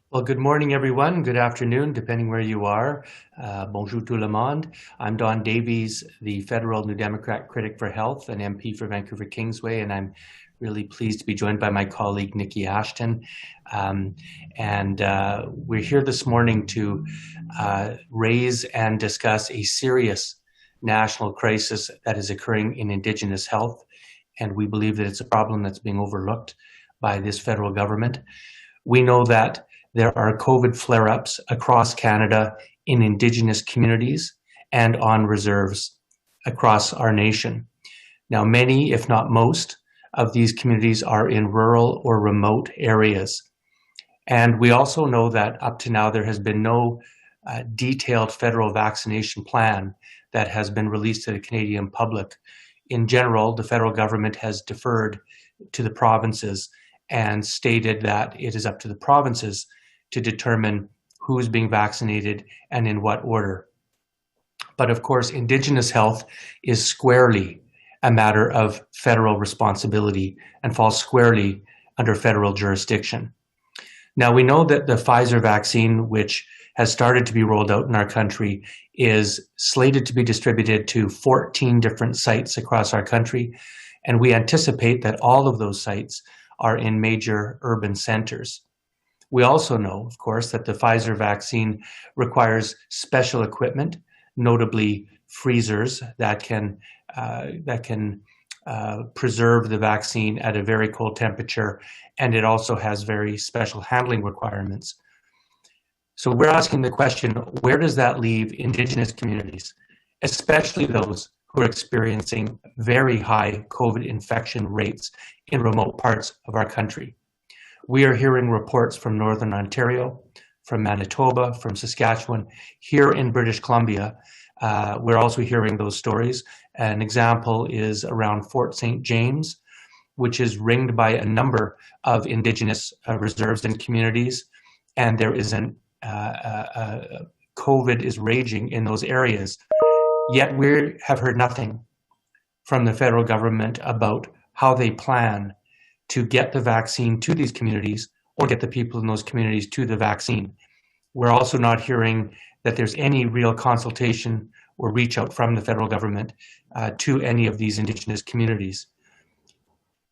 Well, good morning, everyone. Good afternoon, depending where you are. Bonjour tout le monde. I'm Don Davies, the federal New Democrat critic for health and MP for Vancouver Kingsway, and I'm really pleased to be joined by my colleague, Niki Ashton. We're here this morning to raise and discuss a serious national crisis that is occurring in Indigenous health, and we believe that it's a problem that's being overlooked by this federal government. We know that there are COVID flare-ups across Canada in Indigenous communities and on reserves across our nation. Now, many, if not most, of these communities are in rural or remote areas. And we also know that up to now there has been no detailed federal vaccination plan that has been released to the Canadian public. In general, the federal government has deferred to the provinces and stated that it is up to the provinces to determine who's being vaccinated and in what order. But of course, Indigenous health is squarely a matter of federal responsibility and falls squarely under federal jurisdiction. Now, we know that the Pfizer vaccine, which has started to be rolled out in our country, is slated to be distributed to 14 different sites across our country, and we anticipate that all of those sites are in major urban centers. We also know, of course, that the Pfizer vaccine requires special equipment, notably freezers that can preserve the vaccine at a very cold temperature, and it also has very special handling requirements. So we're asking the question, where does that leave Indigenous communities, especially those who are experiencing very high COVID infection rates in remote parts of our country? We are hearing reports from Northern Ontario, from Manitoba, from Saskatchewan. Here in British Columbia, we're also hearing those stories. An example is around Fort St. James, which is ringed by a number of Indigenous reserves and communities, and there is COVID is raging in those areas. Yet we have heard nothing from the federal government about how they plan to get the vaccine to these communities or get the people in those communities to the vaccine. We're also not hearing that there's any real consultation or reach out from the federal government to any of these Indigenous communities.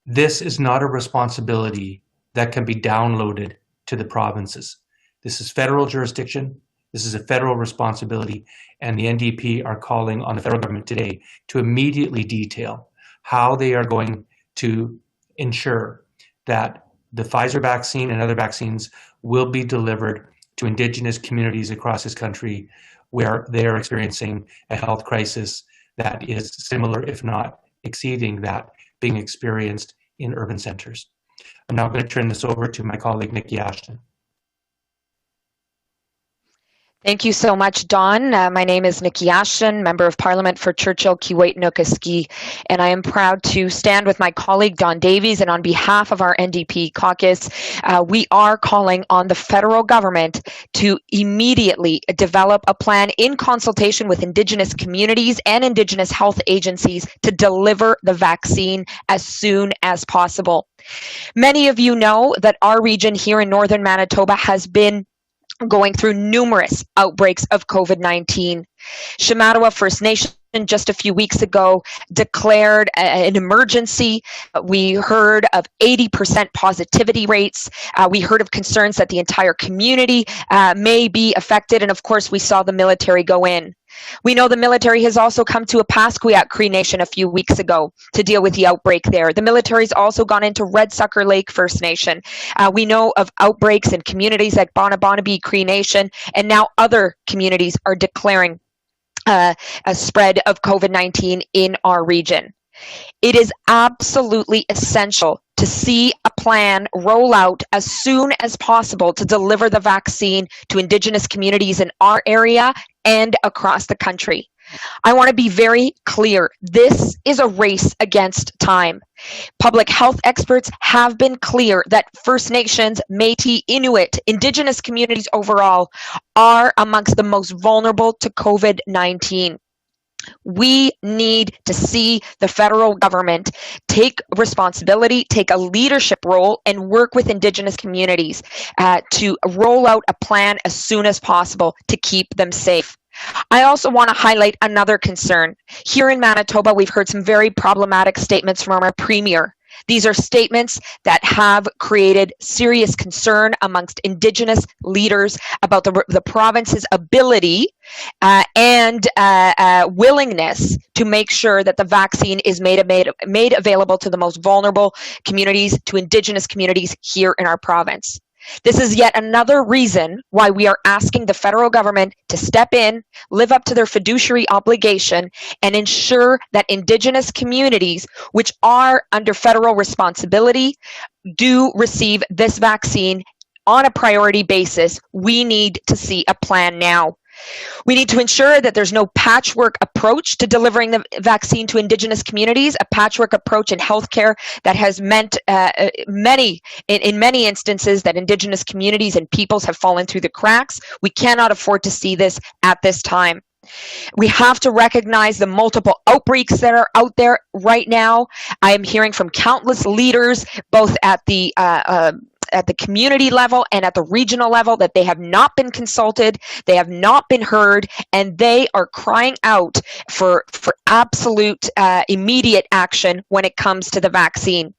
This is not a responsibility that can be downloaded to the provinces. This is federal jurisdiction. This is a federal responsibility, and the NDP are calling on the federal government today to immediately detail how they are going to ensure that the Pfizer vaccine and other vaccines will be delivered to Indigenous communities across this country where they are experiencing a health crisis that is similar, if not exceeding that being experienced in urban centers. I'm now going to turn this over to my colleague, Niki Ashton. Thank you so much, Don. My name is Niki Ashton, Member of Parliament for Churchill, Keewatin, Nookaski, and I am proud to stand with my colleague, Don Davies, and on behalf of our NDP caucus, we are calling on the federal government to immediately develop a plan in consultation with Indigenous communities and Indigenous health agencies to deliver the vaccine as soon as possible. Many of you know that our region here in northern Manitoba has been going through numerous outbreaks of COVID-19. Shamattawa First Nation just a few weeks ago declared an emergency. We heard of 80% positivity rates. We heard of concerns that the entire community may be affected. And of course, we saw the military go in. We know the military has also come to Apasquiat Cree Nation a few weeks ago to deal with the outbreak there. The military's also gone into Red Sucker Lake First Nation. We know of outbreaks in communities like Bonabonabee Cree Nation, and now other communities are declaring a spread of COVID-19 in our region. It is absolutely essential to see a plan roll out as soon as possible to deliver the vaccine to Indigenous communities in our area and across the country. I want to be very clear. This is a race against time. Public health experts have been clear that First Nations, Métis, Inuit, Indigenous communities overall are amongst the most vulnerable to COVID-19. We need to see the federal government take responsibility, take a leadership role, and work with Indigenous communities to roll out a plan as soon as possible to keep them safe. I also want to highlight another concern. Here in Manitoba, we've heard some very problematic statements from our premier. These are statements that have created serious concern amongst Indigenous leaders about the province's ability and willingness to make sure that the vaccine is made available to the most vulnerable communities, to Indigenous communities here in our province. This is yet another reason why we are asking the federal government to step in, live up to their fiduciary obligation, and ensure that Indigenous communities, which are under federal responsibility, do receive this vaccine on a priority basis. We need to see a plan now. We need to ensure that there's no patchwork approach to delivering the vaccine to Indigenous communities, a patchwork approach in healthcare that has meant in many instances that Indigenous communities and peoples have fallen through the cracks. We cannot afford to see this at this time. We have to recognize the multiple outbreaks that are out there right now. I am hearing from countless leaders, both at the community level and at the regional level, that they have not been consulted, they have not been heard, and they are crying out for absolute immediate action when it comes to the vaccine.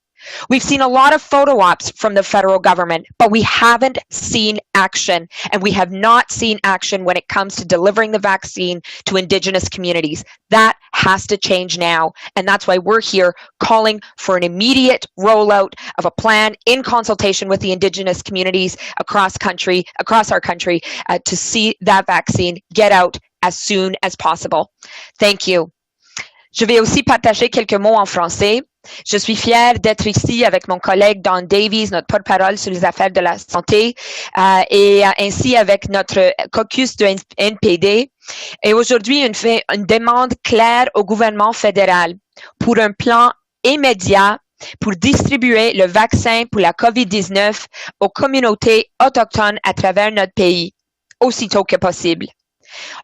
We've seen a lot of photo ops from the federal government, but we haven't seen action, and we have not seen action when it comes to delivering the vaccine to Indigenous communities. That has to change now, and that's why we're here calling for an immediate rollout of a plan in consultation with the Indigenous communities across our country, to see that vaccine get out as soon as possible. Thank you. Je vais aussi partager quelques mots en français. Je suis fière d'être ici avec mon collègue Don Davies, notre porte-parole sur les affaires de la santé, et ainsi avec notre caucus de NPD. Et aujourd'hui, une demande claire au gouvernement fédéral pour un plan immédiat pour distribuer le vaccin pour la COVID-19 aux communautés autochtones à travers notre pays, aussitôt que possible.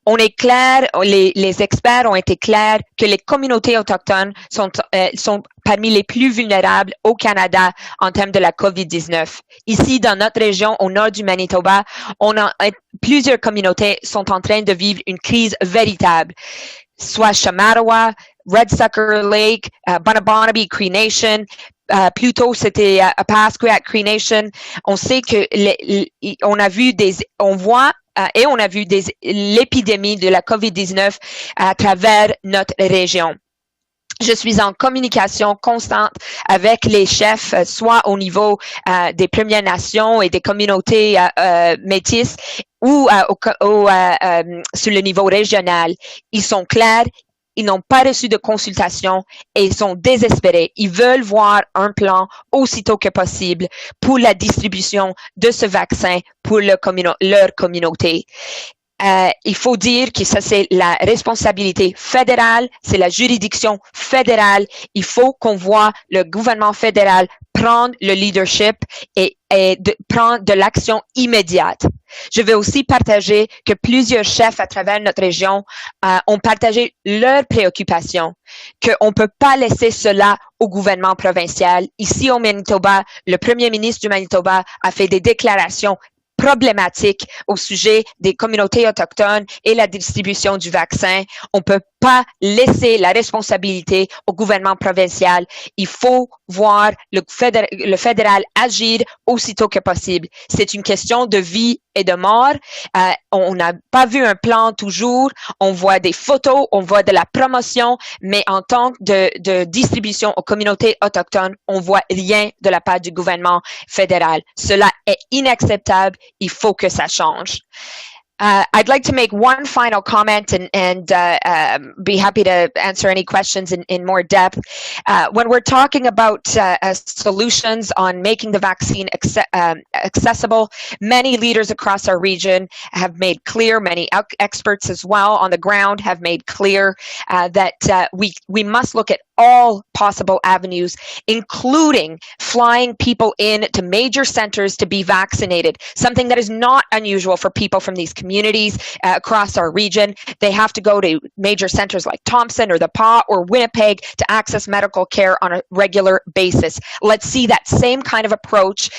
On est clair, les experts ont été clairs que les communautés autochtones sont parmi les plus vulnérables au Canada en termes de la COVID-19. Ici, dans notre région, au nord du Manitoba, plusieurs communautés sont en train de vivre une crise véritable, soit Shamattawa, Red Sucker Lake, Bonabonabee Cree Nation. Plutôt, c'était Pasquat Cree Nation. On sait que on a vu l'épidémie de la COVID-19 à travers notre région. Je suis en communication constante avec les chefs, soit au niveau des Premières Nations et des communautés métisses ou sur le niveau régional. Ils sont clairs. Ils n'ont pas reçu de consultation et ils sont désespérés. Ils veulent voir un plan aussitôt que possible pour la distribution de ce vaccin pour leur communauté. Il faut dire que ça, c'est la responsabilité fédérale, c'est la juridiction fédérale. Il faut qu'on voit le gouvernement fédéral prendre le leadership et prendre de l'action immédiate. Je vais aussi partager que plusieurs chefs à travers notre région ont partagé leurs préoccupations, qu'on ne peut pas laisser cela au gouvernement provincial. Ici au Manitoba, le premier ministre du Manitoba a fait des déclarations problématiques au sujet des communautés autochtones et la distribution du vaccin. On ne peut pas laisser la responsabilité au gouvernement provincial. Il faut voir le fédéral agir aussitôt que possible. C'est une question de vie et de mort. On n'a pas vu un plan toujours. On voit des photos, on voit de la promotion, mais en tant que de distribution aux communautés autochtones, on voit rien de la part du gouvernement fédéral. Cela est inacceptable. Il faut que ça change. I'd like to make one final comment and be happy to answer any questions in more depth. When we're talking about solutions on making the vaccine accessible, many leaders across our region have made clear, many experts as well on the ground have made clear that we must look at all possible avenues, including flying people in to major centers to be vaccinated, something that is not unusual for people from these communities across our region. They have to go to major centers like Thompson or the PA or Winnipeg to access medical care on a regular basis. Let's see that same kind of approach,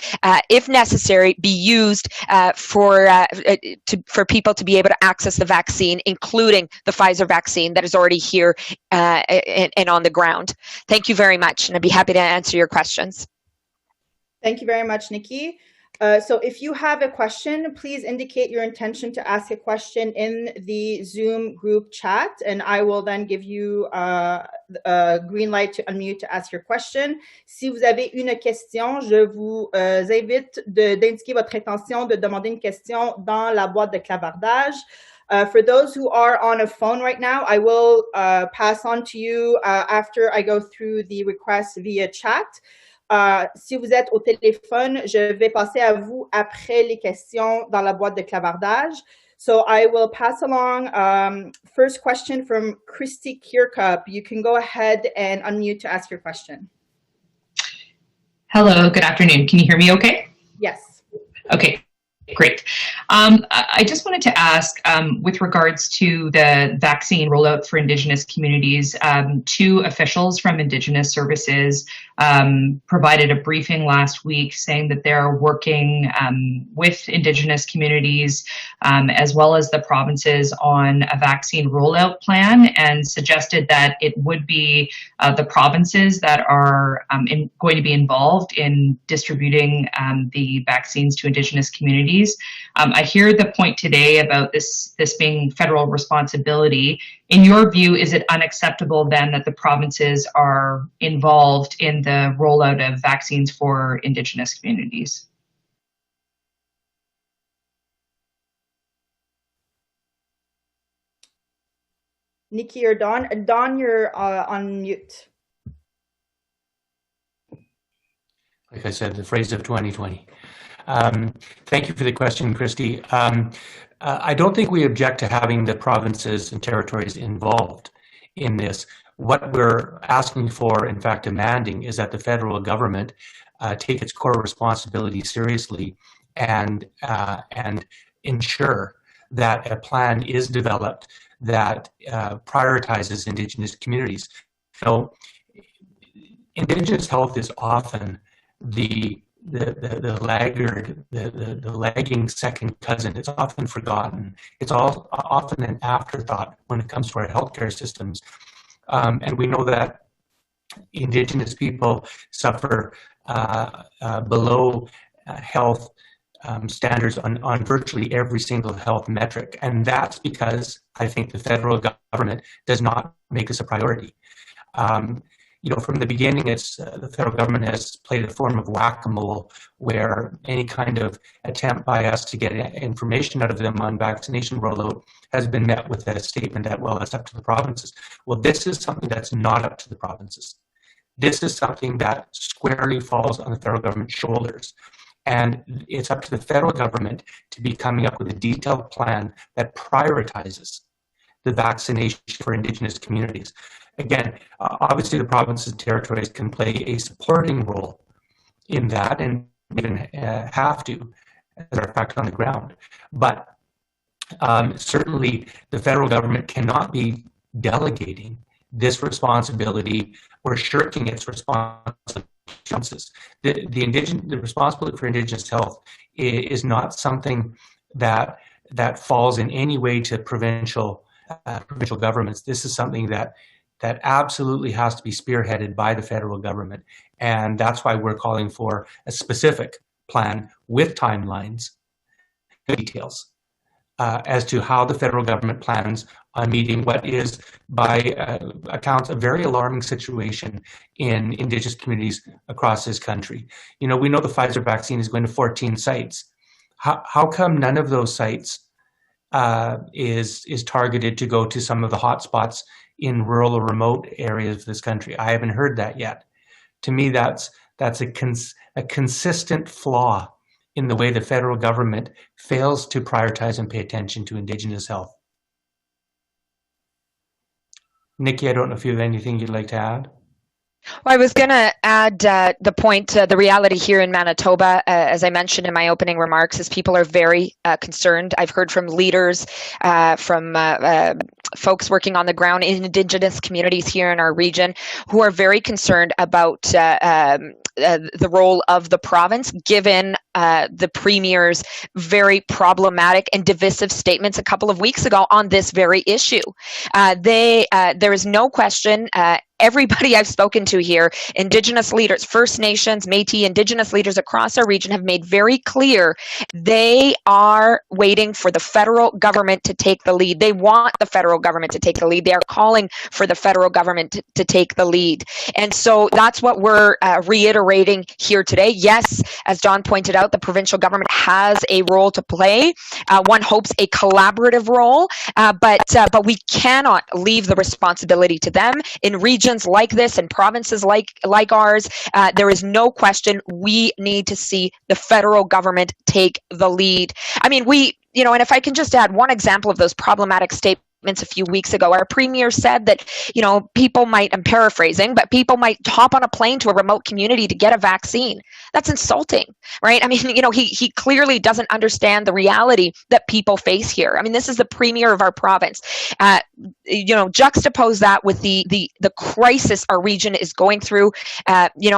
if necessary, be used for people to be able to access the vaccine, including the Pfizer vaccine that is already here and on the ground. Thank you very much, and I'd be happy to answer your questions. Thank you very much, Niki. So if you have a question, please indicate your intention to ask a question in the Zoom group chat, and I will then give you a green light to unmute to ask your question. Si vous avez une question, je vous invite d'indiquer votre intention de demander une question dans la boîte de clavardage. For those who are on a phone right now, I will pass on to you after I go through the request via chat. Si vous êtes au téléphone, je vais passer à vous après les questions dans la boîte de clavardage. So I will pass along first question from Christy Kiercup. You can go ahead and unmute to ask your question. Hello, good afternoon. Can you hear me okay? Yes. Okay. Great. I just wanted to ask, with regards to the vaccine rollout for Indigenous communities, two officials from Indigenous Services provided a briefing last week saying that they're working with Indigenous communities as well as the provinces on a vaccine rollout plan, and suggested that it would be the provinces that are going to be involved in distributing the vaccines to Indigenous communities. I hear the point today about this being federal responsibility. In your view, is it unacceptable then that the provinces are involved in the rollout of vaccines for Indigenous communities? Niki or Dawn? Dawn, you're on mute. Like I said, the phrase of 2020. Thank you for the question, Christy. I don't think we object to having the provinces and territories involved in this. What we're asking for, in fact demanding, is that the federal government take its core responsibility seriously and ensure that a plan is developed that prioritizes Indigenous communities. So, Indigenous health is often the laggard, the lagging second cousin. It's often forgotten. It's often an afterthought when it comes to our healthcare systems. And we know that Indigenous people suffer below health standards on virtually every single health metric. And that's because I think the federal government does not make this a priority. From the beginning, the federal government has played a form of whack-a-mole, where any kind of attempt by us to get information out of them on vaccination rollout has been met with a statement that, well, that's up to the provinces. Well, this is something that's not up to the provinces. This is something that squarely falls on the federal government's shoulders. And it's up to the federal government to be coming up with a detailed plan that prioritizes the vaccination for Indigenous communities. Again, obviously the provinces and territories can play a supporting role in that, and even have to, as a fact on the ground. But certainly the federal government cannot be delegating this responsibility or shirking its responsibilities. The responsibility for Indigenous health is not something that falls in any way to provincial governments. This is something that absolutely has to be spearheaded by the federal government. And that's why we're calling for a specific plan with timelines, details, as to how the federal government plans on meeting what is, by accounts, a very alarming situation in Indigenous communities across this country. We know the Pfizer vaccine is going to 14 sites. How come none of those sites is targeted to go to some of the hotspots in rural or remote areas of this country? I haven't heard that yet. To me, that's a consistent flaw in the way the federal government fails to prioritize and pay attention to Indigenous health. Niki, I don't know if you have anything you'd like to add. Well, I was going to add the point, the reality here in Manitoba, as I mentioned in my opening remarks, is people are very concerned. I've heard from leaders, from folks working on the ground in Indigenous communities here in our region who are very concerned about the role of the province, given the Premier's very problematic and divisive statements a couple of weeks ago on this very issue. There is no question, everybody I've spoken to here, Indigenous leaders, First Nations, Métis, Indigenous leaders across our region have made very clear they are waiting for the federal government to take the lead. They want the federal government to take the lead. They are calling for the federal government to take the lead. And so that's what we're reiterating here today. Yes, as Don pointed out, the provincial government has a role to play. One hopes a collaborative role, but we cannot leave the responsibility to them. In regions like this, in provinces like ours, there is no question we need to see the federal government take the lead. I mean, and if I can just add one example of those problematic statements a few weeks ago, our premier said that, people might, I'm paraphrasing, but people might hop on a plane to a remote community to get a vaccine. That's insulting, right? I mean, he clearly doesn't understand the reality that people face here. I mean, this is the premier of our province. Juxtapose that with the crisis our region is going through.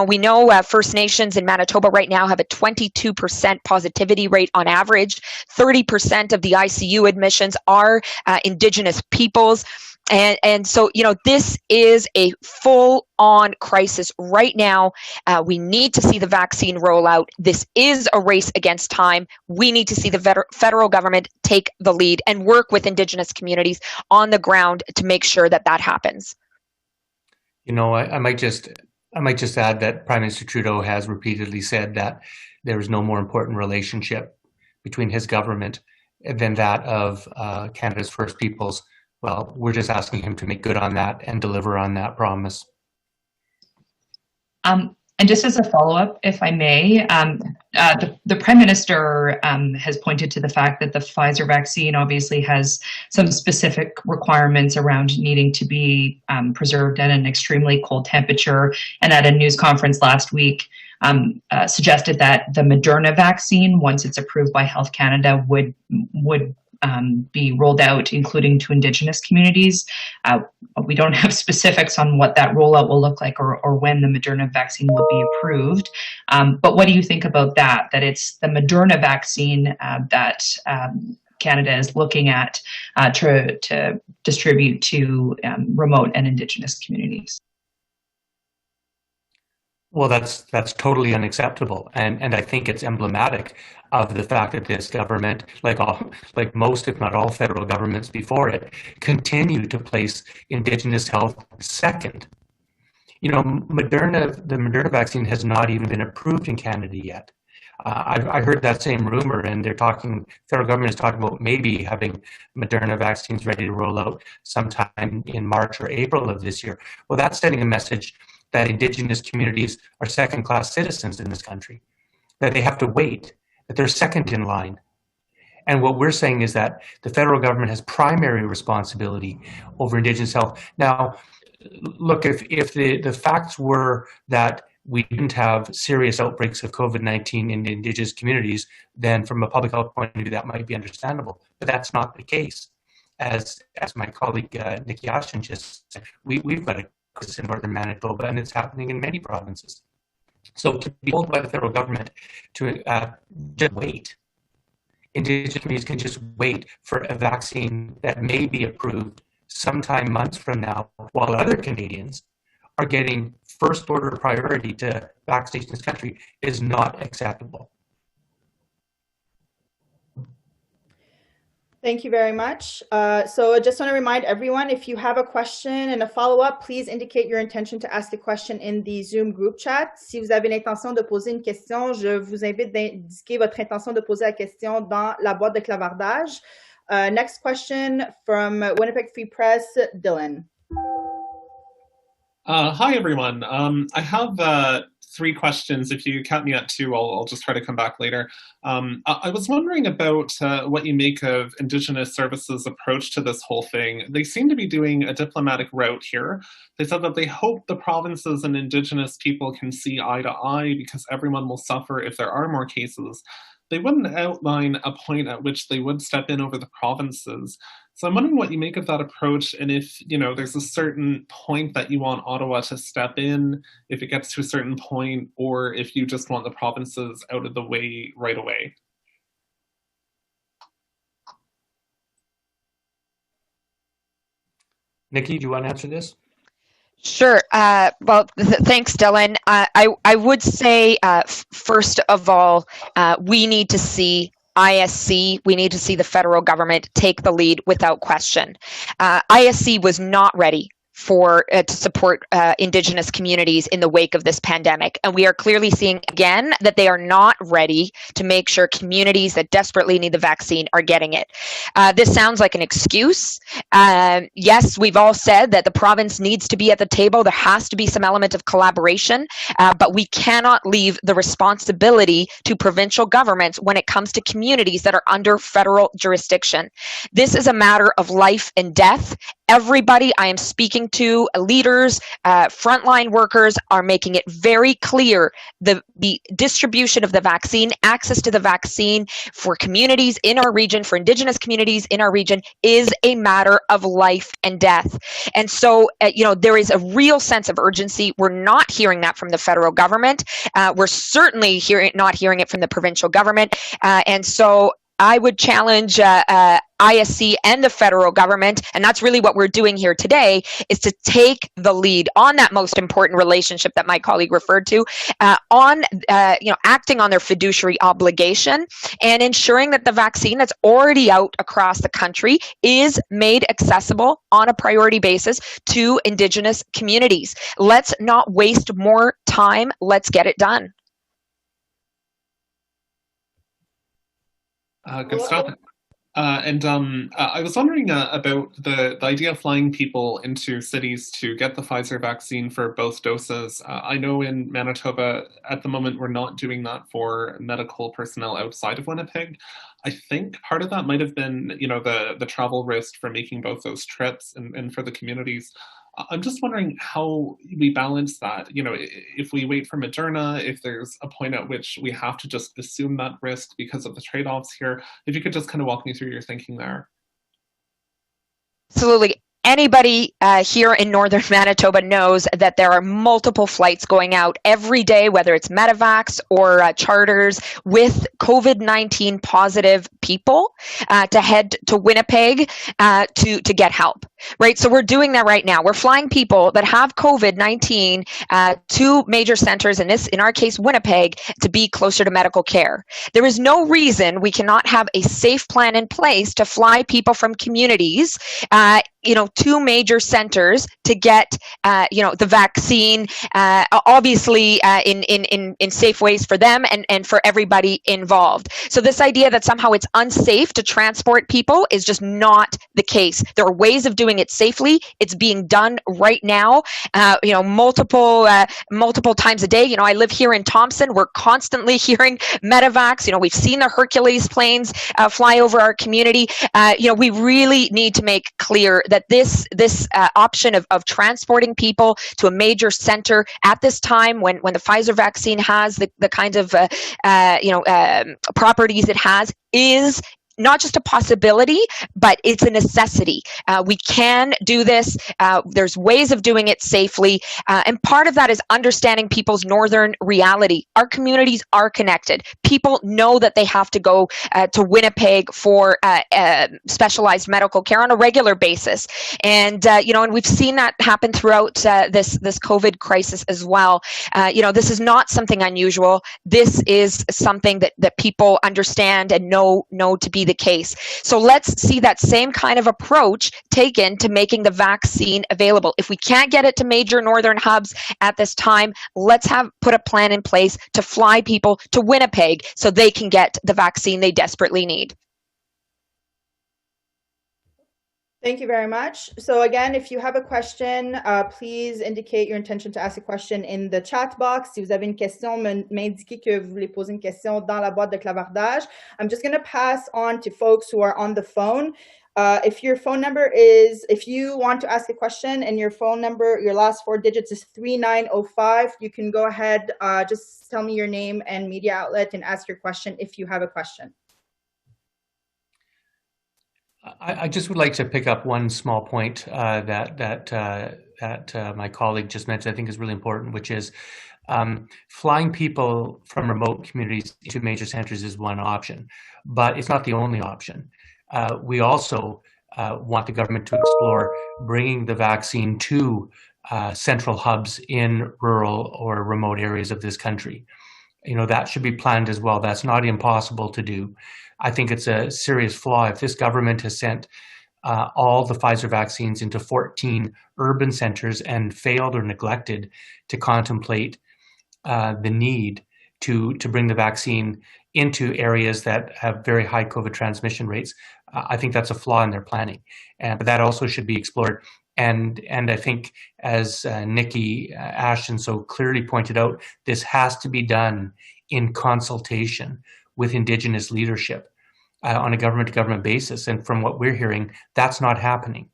We know First Nations in Manitoba right now have a 22% positivity rate on average. 30% of the ICU admissions are Indigenous peoples. And so, this is a full-on crisis right now. We need to see the vaccine roll out. This is a race against time. We need to see the federal government take the lead and work with Indigenous communities on the ground to make sure that happens. I might just add that Prime Minister Trudeau has repeatedly said that there is no more important relationship between his government than that of Canada's First Peoples. Well, we're just asking him to make good on that and deliver on that promise. And just as a follow-up, if I may, the Prime Minister has pointed to the fact that the Pfizer vaccine obviously has some specific requirements around needing to be preserved at an extremely cold temperature. And at a news conference last week, suggested that the Moderna vaccine, once it's approved by Health Canada, would be rolled out, including to Indigenous communities. We don't have specifics on what that rollout will look like or when the Moderna vaccine will be approved. But what do you think about that? That it's the Moderna vaccine that Canada is looking at to distribute to remote and Indigenous communities? Well, that's totally unacceptable, and I think it's emblematic of the fact that this government, like most, if not all, federal governments before it, continue to place Indigenous health second. The Moderna vaccine has not even been approved in Canada yet. I heard that same rumor, and federal government is talking about maybe having Moderna vaccines ready to roll out sometime in March or April of this year. Well, that's sending a message that Indigenous communities are second-class citizens in this country, that they have to wait, that they're second in line. And what we're saying is that the federal government has primary responsibility over Indigenous health. Now, look, if the facts were that we didn't have serious outbreaks of COVID-19 in Indigenous communities, then from a public health point of view, that might be understandable. But that's not the case. As my colleague Niki Ashton just said, we've got a crisis in northern Manitoba, and it's happening in many provinces. So to be told by the federal government to just wait, Indigenous communities can just wait for a vaccine that may be approved sometime months from now, while other Canadians are getting first order priority to vaccination in this country, is not acceptable. Thank you very much. So I just want to remind everyone, if you have a question and a follow-up, please indicate your intention to ask a question in the Zoom group chat. Si vous avez l'intention de poser une question, je vous invite d'indiquer votre intention de poser la question dans la boîte de clavardage. Next question from Winnipeg Free Press, Dylan. Hi, everyone. I have 3 questions. If you count me at 2, I'll just try to come back later. I was wondering about what you make of Indigenous Services' approach to this whole thing. They seem to be doing a diplomatic route here. They said that they hope the provinces and Indigenous people can see eye to eye because everyone will suffer if there are more cases. They wouldn't outline a point at which they would step in over the provinces. So I'm wondering what you make of that approach, and if, you know, there's a certain point that you want Ottawa to step in, if it gets to a certain point, or if you just want the provinces out of the way right away. Niki, do you want to answer this? Sure. Well, thanks, Dylan. I would say, first of all, we need to see ISC, we need to see the federal government take the lead without question. ISC was not ready to support Indigenous communities in the wake of this pandemic. And we are clearly seeing again that they are not ready to make sure communities that desperately need the vaccine are getting it. This sounds like an excuse. Yes, we've all said that the province needs to be at the table. There has to be some element of collaboration, but we cannot leave the responsibility to provincial governments when it comes to communities that are under federal jurisdiction. This is a matter of life and death. Everybody I am speaking to, leaders, frontline workers, are making it very clear the distribution of the vaccine, access to the vaccine for communities in our region, for Indigenous communities in our region, is a matter of life and death. And so, there is a real sense of urgency. We're not hearing that from the federal government. We're certainly not hearing it from the provincial government. And so I would challenge ISC and the federal government, and that's really what we're doing here today, is to take the lead on that most important relationship that my colleague referred to, acting on their fiduciary obligation and ensuring that the vaccine that's already out across the country is made accessible on a priority basis to Indigenous communities. Let's not waste more time. Let's get it done. Good stuff. I was wondering about the idea of flying people into cities to get the Pfizer vaccine for both doses. I know in Manitoba at the moment we're not doing that for medical personnel outside of Winnipeg. I think part of that might have been, the travel risk for making both those trips and for the communities. I'm just wondering how we balance that. If we wait for Moderna, if there's a point at which we have to just assume that risk because of the trade-offs here, if you could just kind of walk me through your thinking there. Absolutely. Anybody here in northern Manitoba knows that there are multiple flights going out every day, whether it's medevacs or charters with COVID-19 positive people to head to Winnipeg to get help, right? So we're doing that right now. We're flying people that have COVID-19 to major centers, in our case, Winnipeg, to be closer to medical care. There is no reason we cannot have a safe plan in place to fly people from communities to major centers to get, the vaccine, obviously in safe ways for them and for everybody involved. So this idea that somehow it's unsafe to transport people is just not the case. There are ways of doing it safely. It's being done right now, multiple times a day. I live here in Thompson. We're constantly hearing medevacs. We've seen the Hercules planes fly over our community. We really need to make clear that this option of transporting people to a major center at this time when the Pfizer vaccine has the kinds of properties it has is not just a possibility, but it's a necessity. We can do this. There's ways of doing it safely. And part of that is understanding people's northern reality. Our communities are connected. People know that they have to go to Winnipeg for specialized medical care on a regular basis. And, and we've seen that happen throughout this COVID crisis as well. This is not something unusual. This is something that people understand and know to be the case. So let's see that same kind of approach taken to making the vaccine available. If we can't get it to major northern hubs at this time, let's put a plan in place to fly people to Winnipeg so they can get the vaccine they desperately need. Thank you very much. So again, if you have a question, please indicate your intention to ask a question in the chat box. Si vous avez une question, m'indiquez que vous voulez poser une question dans la boîte de clavardage. I'm just going to pass on to folks who are on the phone. If your phone number is, if you want to ask a question and your phone number, your last 4 digits is 3905, you can go ahead, just tell me your name and media outlet and ask your question if you have a question. I just would like to pick up one small point that my colleague just mentioned. I think is really important, which is flying people from remote communities to major centers is one option, but it's not the only option. We also want the government to explore bringing the vaccine to central hubs in rural or remote areas of this country. You know, that should be planned as well. That's not impossible to do. I think it's a serious flaw if this government has sent all the Pfizer vaccines into 14 urban centers and failed or neglected to contemplate the need to bring the vaccine into areas that have very high COVID transmission rates. I think that's a flaw in their planning, but that also should be explored. And I think, as Niki Ashton so clearly pointed out, this has to be done in consultation with Indigenous leadership on a government-to-government basis. And from what we're hearing, that's not happening.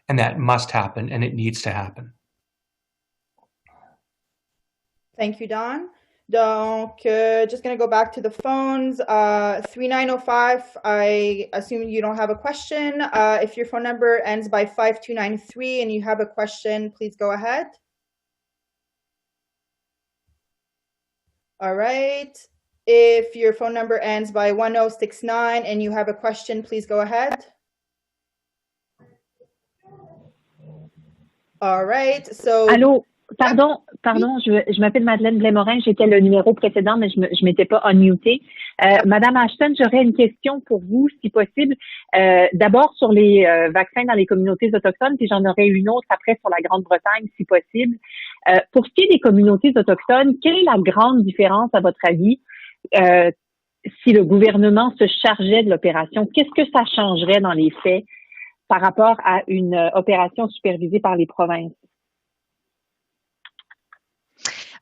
And that must happen, and it needs to happen. Thank you, Don. Donc, just going to go back to the phones. 3905, I assume you don't have a question. If your phone number ends by 5293 and you have a question, please go ahead. All right. If your phone number ends by 1069 and you have a question, please go ahead. All right. So. Allô? Pardon, je m'appelle Madeleine Blais-Morin, j'étais le numéro précédent, mais je m'étais pas unmutée. Madame Ashton, j'aurais une question pour vous, si possible. D'abord sur les vaccins dans les communautés autochtones, puis j'en aurais une autre après sur la Grande-Bretagne, si possible. Pour ce qui est des communautés autochtones, quelle est la grande différence, à votre avis, si le gouvernement se chargeait de l'opération? Qu'est-ce que ça changerait dans les faits par rapport à une opération supervisée par les provinces?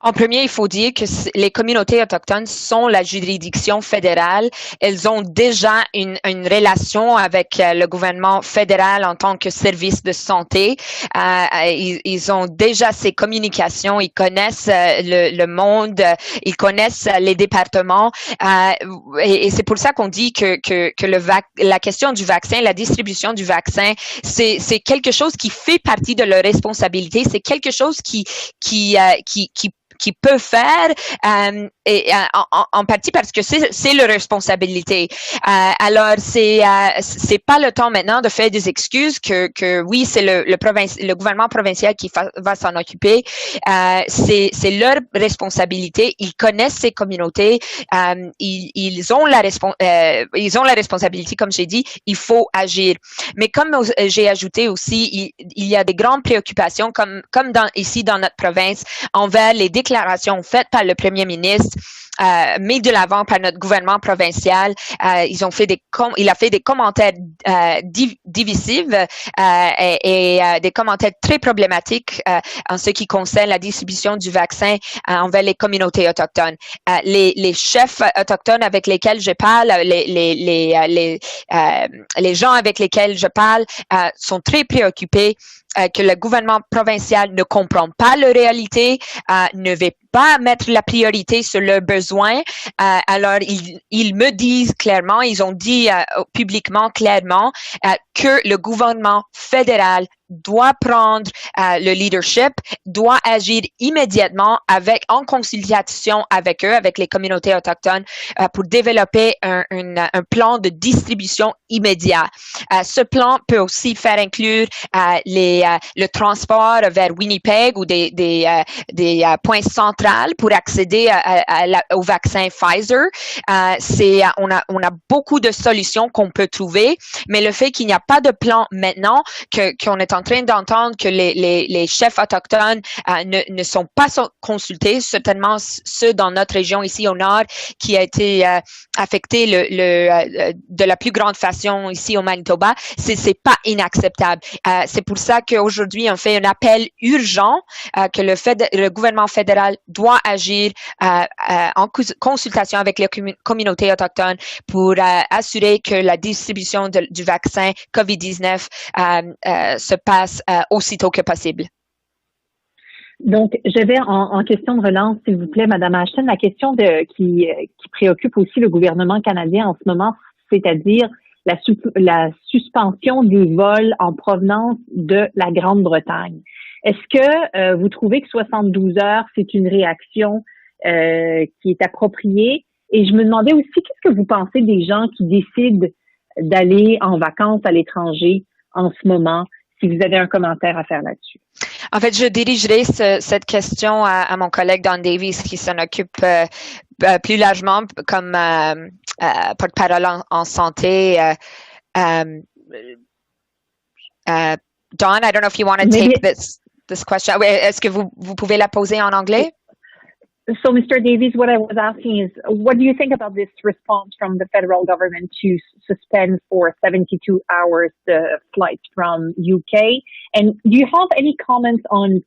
En premier, il faut dire que les communautés autochtones sont la juridiction fédérale. Elles ont déjà une relation avec le gouvernement fédéral en tant que service de santé. Ils ont déjà ces communications. Ils connaissent le monde. Ils connaissent les départements. Et c'est pour ça qu'on dit que la question du vaccin, la distribution du vaccin, c'est quelque chose qui fait partie de leur responsabilité. C'est quelque chose qui peut faire en partie parce que c'est leur responsabilité. Alors c'est pas le temps maintenant de faire des excuses que oui, c'est le gouvernement provincial qui va s'en occuper. C'est leur responsabilité. Ils connaissent ces communautés. Ils ont la responsabilité, comme j'ai dit. Il faut agir. Mais comme j'ai ajouté aussi, il y a des grandes préoccupations comme ici dans notre province envers les déclarations faites par le premier ministre, mis de l'avant par notre gouvernement provincial. Il a fait des commentaires divisifs et des commentaires très problématiques en ce qui concerne la distribution du vaccin envers les communautés autochtones. Les chefs autochtones avec lesquels je parle, les gens avec lesquels je parle sont très préoccupés que le gouvernement provincial ne comprend pas la réalité, ne veut pas mettre la priorité sur leurs besoins. Alors, ils me disent clairement, ils ont dit publiquement clairement que le gouvernement fédéral doit prendre le leadership, doit agir immédiatement en consultation avec eux, avec les communautés autochtones, pour développer un plan de distribution immédiat. Ce plan peut aussi faire inclure le transport vers Winnipeg ou des points centrales pour accéder au vaccin Pfizer. On a beaucoup de solutions qu'on peut trouver, mais le fait qu'il n'y a pas de plan maintenant, qu'on est en train d'entendre que les chefs autochtones ne sont pas consultés, certainement ceux dans notre région ici au nord qui a été affecté de la plus grande façon ici au Manitoba. C'est pas inacceptable. C'est pour ça qu'aujourd'hui on fait un appel urgent que le gouvernement fédéral doit agir en consultation avec les communautés autochtones pour assurer que la distribution du vaccin COVID-19 se passe aussitôt que possible. Donc, je vais en question de relance, s'il vous plaît, Madame Ashton, la question qui préoccupe aussi le gouvernement canadien en ce moment, c'est-à-dire la suspension des vols en provenance de la Grande-Bretagne. Est-ce que vous trouvez que 72 heures, c'est une réaction qui est appropriée? Et je me demandais aussi, qu'est-ce que vous pensez des gens qui décident d'aller en vacances à l'étranger en ce moment, si vous avez un commentaire à faire là-dessus? En fait, je dirigerai cette question à mon collègue Don Davies qui s'en occupe plus largement comme porte-parole en santé. Don, I don't know if you want to take this question. Est-ce que vous pouvez la poser en anglais? So, Mr. Davies, what I was asking is, what do you think about this response from the federal government to suspend for 72 hours the flight from UK? And do you have any comments on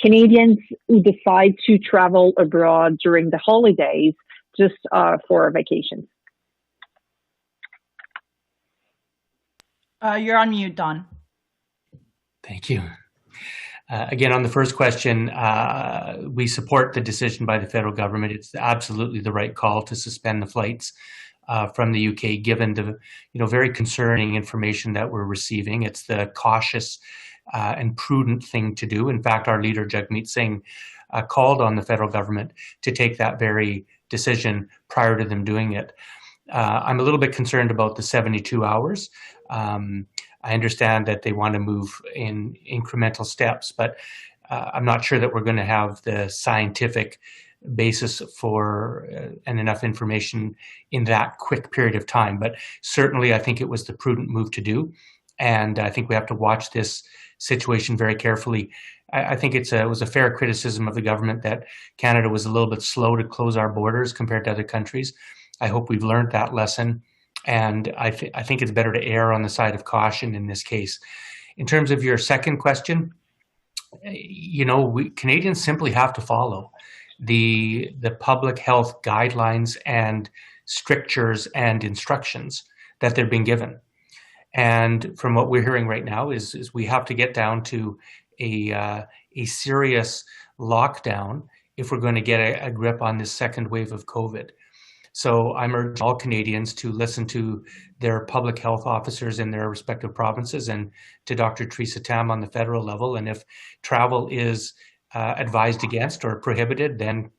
Canadians who decide to travel abroad during the holidays just for vacations? You're on mute, Don. Thank you. Again, on the first question, we support the decision by the federal government. It's absolutely the right call to suspend the flights from the UK, given the very concerning information that we're receiving. It's the cautious and prudent thing to do. In fact, our leader, Jagmeet Singh, called on the federal government to take that very decision prior to them doing it. I'm a little bit concerned about the 72 hours. I understand that they want to move in incremental steps, but I'm not sure that we're going to have the scientific basis for and enough information in that quick period of time. But certainly, I think it was the prudent move to do, and I think we have to watch this situation very carefully. I think it was a fair criticism of the government that Canada was a little bit slow to close our borders compared to other countries. I hope we've learned that lesson. And I think it's better to err on the side of caution in this case. In terms of your second question, Canadians simply have to follow the public health guidelines and strictures and instructions that they're being given. And from what we're hearing right now is we have to get down to a serious lockdown if we're going to get a grip on this second wave of COVID. So I'm urging all Canadians to listen to their public health officers in their respective provinces and to Dr. Theresa Tam on the federal level. And if travel is advised against or prohibited, then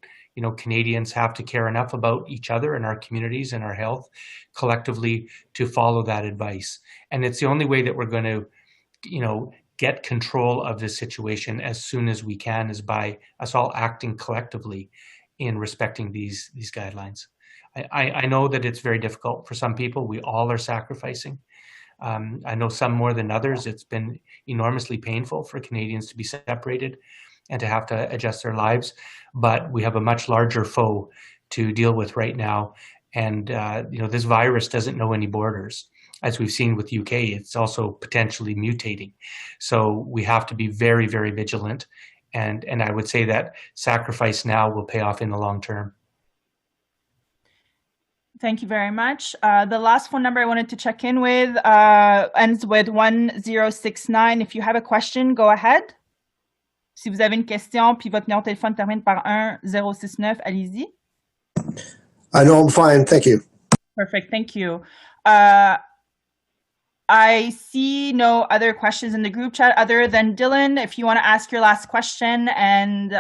Canadians have to care enough about each other and our communities and our health collectively to follow that advice. And it's the only way that we're going to, get control of this situation as soon as we can is by us all acting collectively in respecting these guidelines. I know that it's very difficult for some people. We all are sacrificing. I know some more than others. It's been enormously painful for Canadians to be separated and to have to adjust their lives. But we have a much larger foe to deal with right now. And, this virus doesn't know any borders. As we've seen with UK, it's also potentially mutating. So we have to be very, very vigilant. And I would say that sacrifice now will pay off in the long term. Thank you very much. The last phone number I wanted to check in with ends with 1069. If you have a question, go ahead. Si vous avez une question, puis votre numéro de téléphone termine par 1069, allez-y. No, I'm fine. Thank you. Perfect. Thank you. I see no other questions in the group chat other than Dylan. If you want to ask your last question, and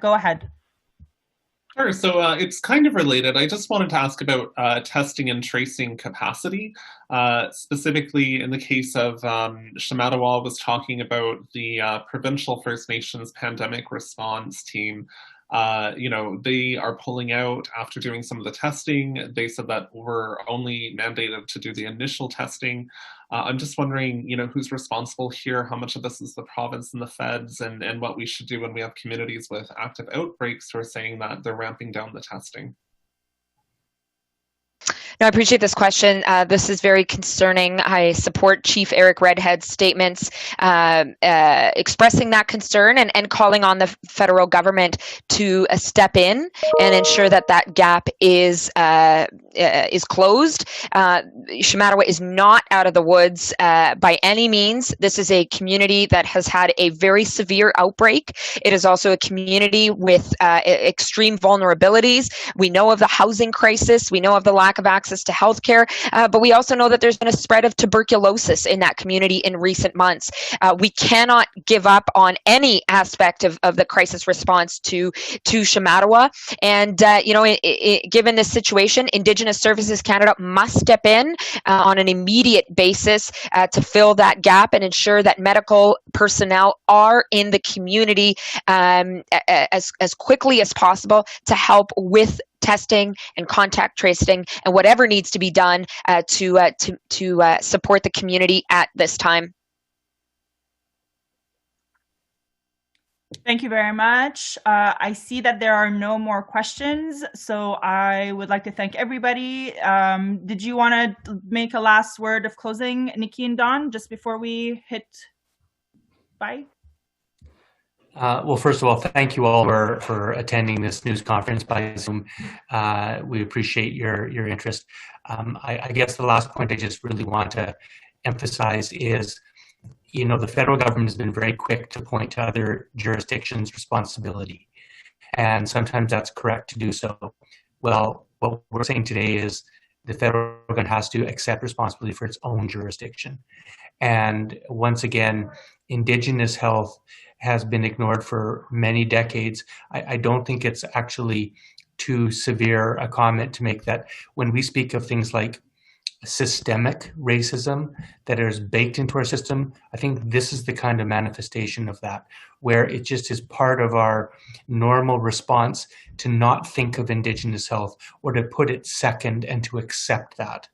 go ahead. Sure. So it's kind of related. I just wanted to ask about testing and tracing capacity. Specifically, in the case of Shamattawa was talking about the Provincial First Nations Pandemic Response Team they are pulling out after doing some of the testing. They said that we're only mandated to do the initial testing. I'm just wondering, who's responsible here, how much of this is the province and the feds, and what we should do when we have communities with active outbreaks who are saying that they're ramping down the testing. No, I appreciate this question. This is very concerning. I support Chief Eric Redhead's statements expressing that concern and calling on the federal government to step in and ensure that that gap is closed. Shamattawa is not out of the woods by any means. This is a community that has had a very severe outbreak. It is also a community with extreme vulnerabilities. We know of the housing crisis. We know of the lack of access to healthcare, but we also know that there's been a spread of tuberculosis in that community in recent months. We cannot give up on any aspect of the crisis response to Shamattawa. And, given this situation, Indigenous Services Canada must step in on an immediate basis to fill that gap and ensure that medical personnel are in the community as quickly as possible to help with testing and contact tracing and whatever needs to be done to support the community at this time. Thank you very much. I see that there are no more questions, so I would like to thank everybody. Did you want to make a last word of closing, Niki and Don, just before we hit bye? Well, first of all, thank you all for attending this news conference by Zoom. We appreciate your interest. I guess the last point I just really want to emphasize is, the federal government has been very quick to point to other jurisdictions' responsibility, and sometimes that's correct to do so. Well, what we're saying today is the federal government has to accept responsibility for its own jurisdiction. And once again, Indigenous health has been ignored for many decades. I don't think it's actually too severe a comment to make that when we speak of things like systemic racism that is baked into our system, I think this is the kind of manifestation of that, where it just is part of our normal response to not think of Indigenous health or to put it second and to accept that.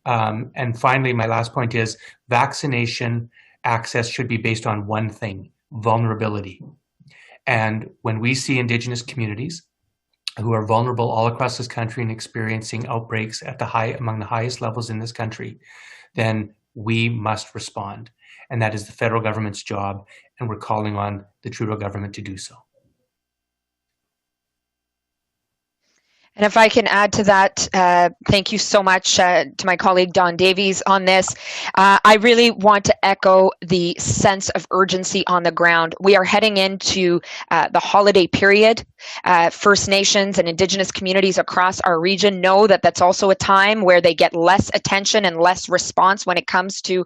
And finally, my last point is vaccination access should be based on one thing: vulnerability. And when we see Indigenous communities who are vulnerable all across this country and experiencing outbreaks at among the highest levels in this country, then we must respond. And that is the federal government's job, and we're calling on the Trudeau government to do so. And if I can add to that, thank you so much to my colleague Don Davies on this. I really want to echo the sense of urgency on the ground. We are heading into the holiday period. First Nations and Indigenous communities across our region know that that's also a time where they get less attention and less response when it comes to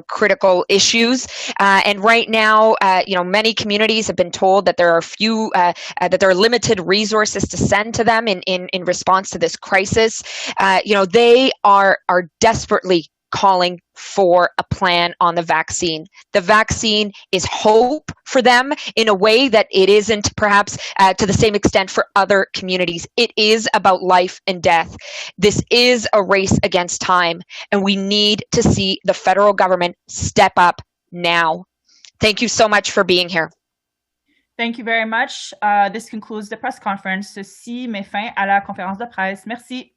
critical issues. And right now, many communities have been told that there are that there are limited resources to send to them in response to this crisis. They are desperately calling for a plan on the vaccine. The vaccine is hope for them in a way that it isn't perhaps to the same extent for other communities. It is about life and death. This is a race against time, and we need to see the federal government step up now. Thank you so much for being here. Thank you very much. This concludes the press conference. Ceci met fin à la conférence de presse. Merci.